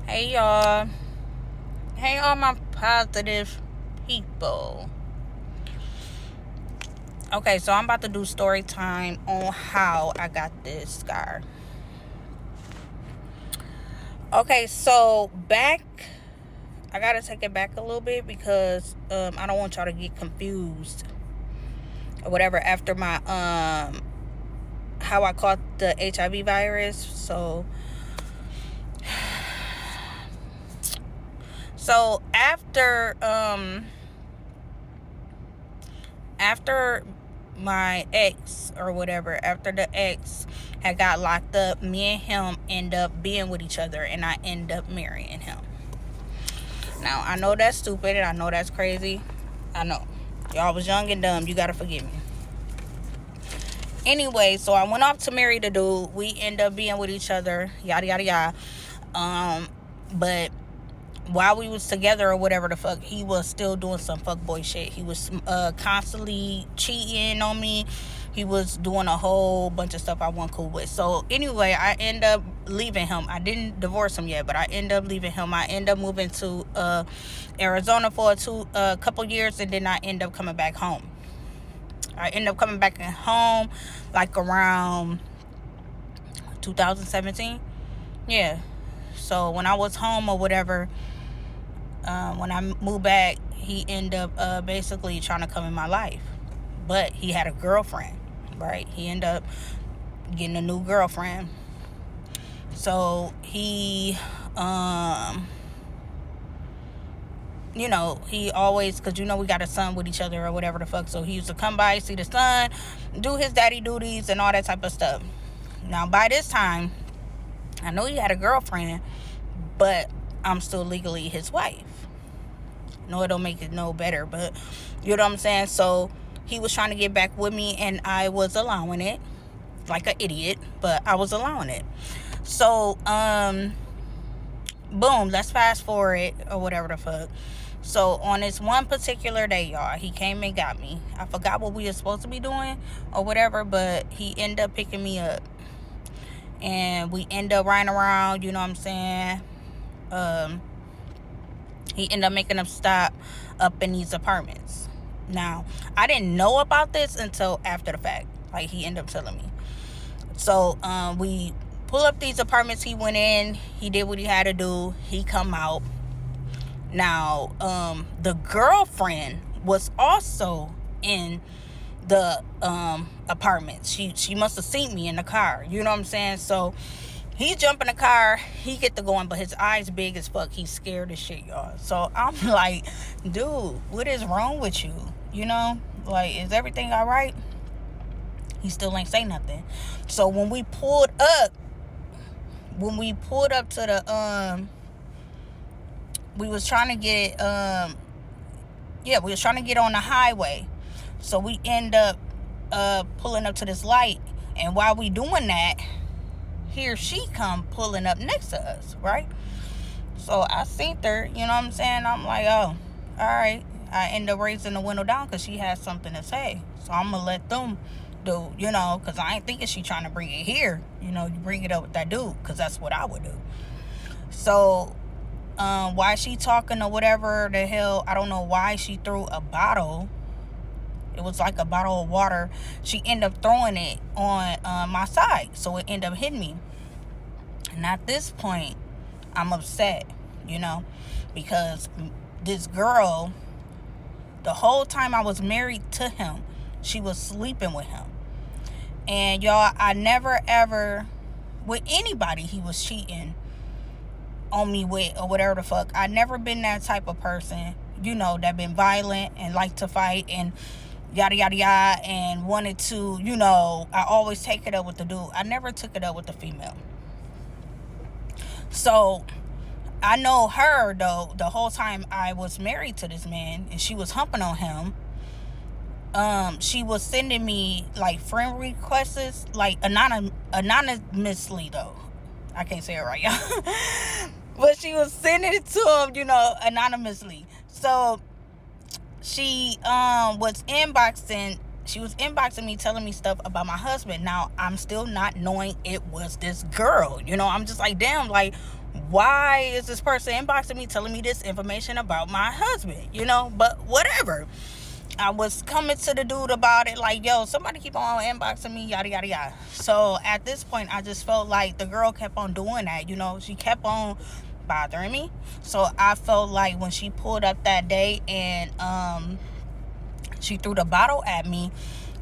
Hey y'all. Hey all my positive people. Okay, so I'm about to do story time on how I got this scar. Okay, so I gotta take it back a little bit because I don't want y'all to get confused or whatever after my how I caught the HIV virus. So after my ex or whatever, after the ex had got locked up, me and him end up being with each other, and I end up marrying him. Now I know that's stupid and I know that's crazy. I know y'all was young and dumb. You gotta forgive me. Anyway, so I went off to marry the dude. We end up being with each other. Yada yada yada. But while we was together or whatever the fuck, he was still doing some fuckboy shit. He was constantly cheating on me. He was doing a whole bunch of stuff I wasn't cool with. So anyway, I end up leaving him. I didn't divorce him yet, but I end up leaving him. I end up moving to Arizona for a couple years, and then I end up coming back home. I end up coming back home like around 2017. Yeah. So when I was home or whatever, when I moved back, he ended up basically trying to come in my life. But he had a girlfriend, right? He ended up getting a new girlfriend. So he, he always, because we got a son with each other or whatever the fuck. So he used to come by, see the son, do his daddy duties and all that type of stuff. Now, by this time, I know he had a girlfriend, but I'm still legally his wife. No, it don't make it no better, but you know what I'm saying? So he was trying to get back with me, and I was allowing it like an idiot, but I was allowing it. So, boom, let's fast forward or whatever the fuck. So on this one particular day, y'all, he came and got me. I forgot what we were supposed to be doing or whatever, but he ended up picking me up. And we end up riding around, you know what I'm saying? He ended up making them stop up in these apartments. Now, I didn't know about this until after the fact. Like, he ended up telling me. So, we pull up these apartments. He went in. He did what he had to do. He come out. Now, the girlfriend was also in the apartment. She must have seen me in the car. You know what I'm saying? So he jump in the car, he get to going, but his eyes big as fuck. He's scared as shit, y'all. So I'm like, dude, what is wrong with you? Like, is everything all right? He still ain't say nothing. So when we pulled up to the we was trying to get we was trying to get on the highway. So we end up pulling up to this light, and while we doing that, here she come pulling up next to us, right? So I seen her, you know what I'm saying? I'm like, oh, all right. I end up raising the window down because she has something to say. So I'm going to let them do, because I ain't thinking she trying to bring it here. You bring it up with that dude, because that's what I would do. So why she talking or whatever the hell, I don't know why she threw a bottle. It was like a bottle of water. She ended up throwing it on my side. So it ended up hitting me. And at this point, I'm upset, because this girl, the whole time I was married to him, she was sleeping with him. And y'all, I never ever, with anybody he was cheating on me with or whatever the fuck, I never been that type of person, that been violent and like to fight and yada yada yada and wanted to, I always take it up with the dude. I never took it up with the female. So I know her though, the whole time I was married to this man and she was humping on him. She was sending me like friend requests, like anonymously though. I can't say it right, y'all. But she was sending it to him, anonymously. So she was inboxing me, telling me stuff about my husband. Now I'm still not knowing it was this girl. I'm just like, damn, like, Why is this person inboxing me telling me this information about my husband? But whatever. I was coming to the dude about it, like, yo, somebody keep on inboxing me, yada, yada, yada. So at this point, I just felt like the girl kept on doing that, She kept on bothering me. So I felt like when she pulled up that day and she threw the bottle at me,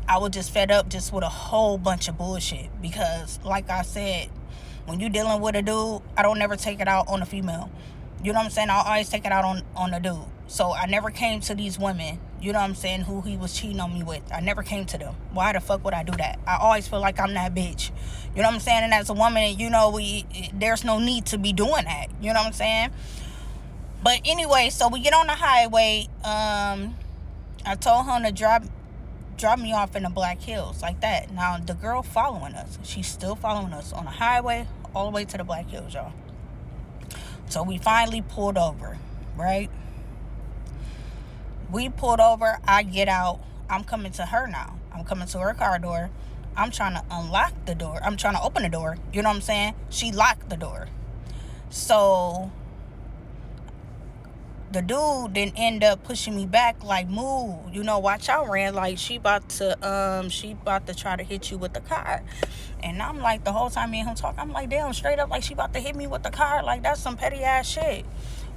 I was just fed up just with a whole bunch of bullshit. Because, like I said, when you dealing with a dude, I don't never take it out on a female. You know what I'm saying? I'll always take it out on a dude. So I never came to these women, you know what I'm saying, who he was cheating on me with. I never came to them. Why the fuck would I do that? I always feel like I'm that bitch. You know what I'm saying? And as a woman, there's no need to be doing that. You know what I'm saying? But anyway, so we get on the highway. I told him to drop me off in the Black Hills, like that. Now, the girl following us, she's still following us on the highway all the way to the Black Hills, y'all. So we finally pulled over, right? We pulled over. I get out. I'm coming to her now. I'm coming to her car door. I'm trying to unlock the door. I'm trying to open the door. You know what I'm saying? She locked the door. So the dude then end up pushing me back, like, move, watch out, Ran, like she about to try to hit you with the car. And I'm like, the whole time me and him talk, I'm like, damn, straight up, like she about to hit me with the car. Like, that's some petty ass shit.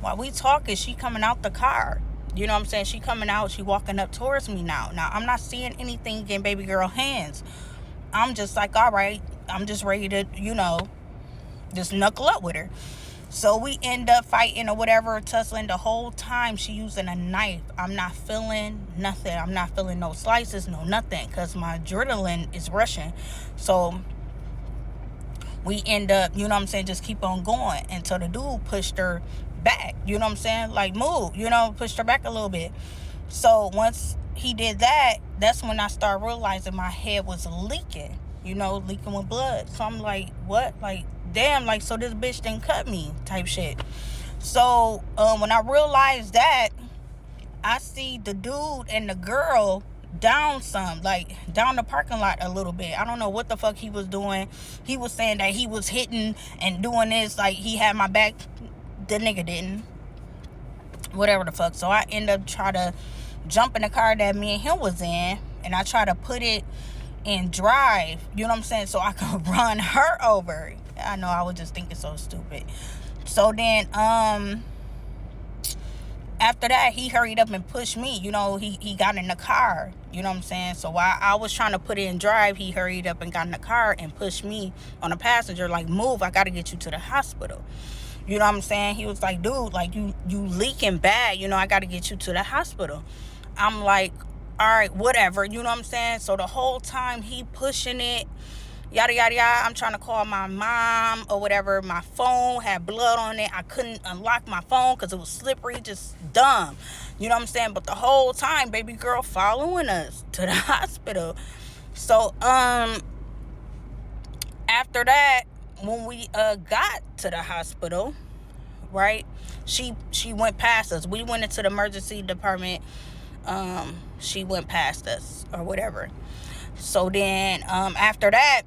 While we talking, she coming out the car. You know what I'm saying? She coming out, she walking up towards me now. Now, I'm not seeing anything in baby girl hands. I'm just like, all right, I'm just ready to, just knuckle up with her. So we end up fighting or whatever, tussling. The whole time she using a knife. I'm not feeling nothing. I'm not feeling no slices, no nothing, because my adrenaline is rushing. So we end up, just keep on going until the dude pushed her back. You know what I'm saying? Like, move, pushed her back a little bit. So once he did that, that's when I started realizing my head was leaking, leaking with blood. So I'm like, what? Like, damn, like, so this bitch didn't cut me type shit. So when I realized that, I see the dude and the girl down the parking lot a little bit. I don't know what the fuck he was doing. He was saying that he was hitting and doing this, like he had my back. The nigga didn't. Whatever the fuck. So I end up trying to jump in the car that me and him was in, and I try to put it in drive, you know what I'm saying, so I could run her over. I know, I was just thinking so stupid. So then after that, he hurried up and pushed me. He got in the car, you know what I'm saying. So while I was trying to put it in drive, he hurried up and got in the car and pushed me on the passenger, like, move, I gotta get you to the hospital. You know what I'm saying? He was like, dude, like, you leaking bad, I gotta get you to the hospital. I'm like, all right, whatever, you know what I'm saying? So the whole time he pushing it, yada, yada, yada, I'm trying to call my mom or whatever. My phone had blood on it. I couldn't unlock my phone because it was slippery, just dumb. You know what I'm saying? But the whole time, baby girl following us to the hospital. So, after that, when we got to the hospital, right, she went past us. We went into the emergency department. She went past us or whatever. So then after that,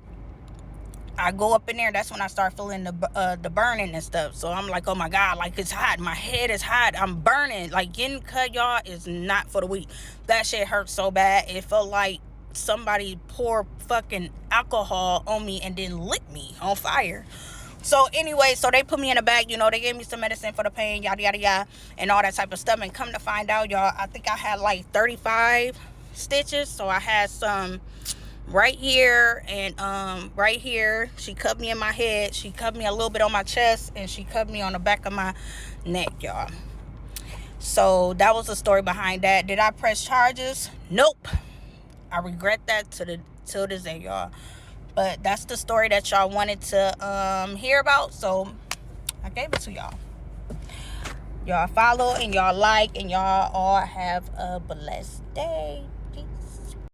I go up in there. That's when I start feeling the burning and stuff. So I'm like, oh my God, like, it's hot. My head is hot. I'm burning. Like, getting cut, y'all, is not for the weak. That shit hurt so bad. It felt like somebody poured fucking alcohol on me and then lit me on fire. So anyway, so they put me in a bag, they gave me some medicine for the pain, yada, yada, yada, and all that type of stuff. And come to find out, y'all, I think I had like 35 stitches. So I had some right here and right here. She cut me in my head. She cut me a little bit on my chest, and she cut me on the back of my neck, y'all. So that was the story behind that. Did I press charges? Nope. I regret that till this day, y'all. But that's the story that y'all wanted to hear about, so I gave it to y'all. Y'all follow and y'all like, and y'all all have a blessed day.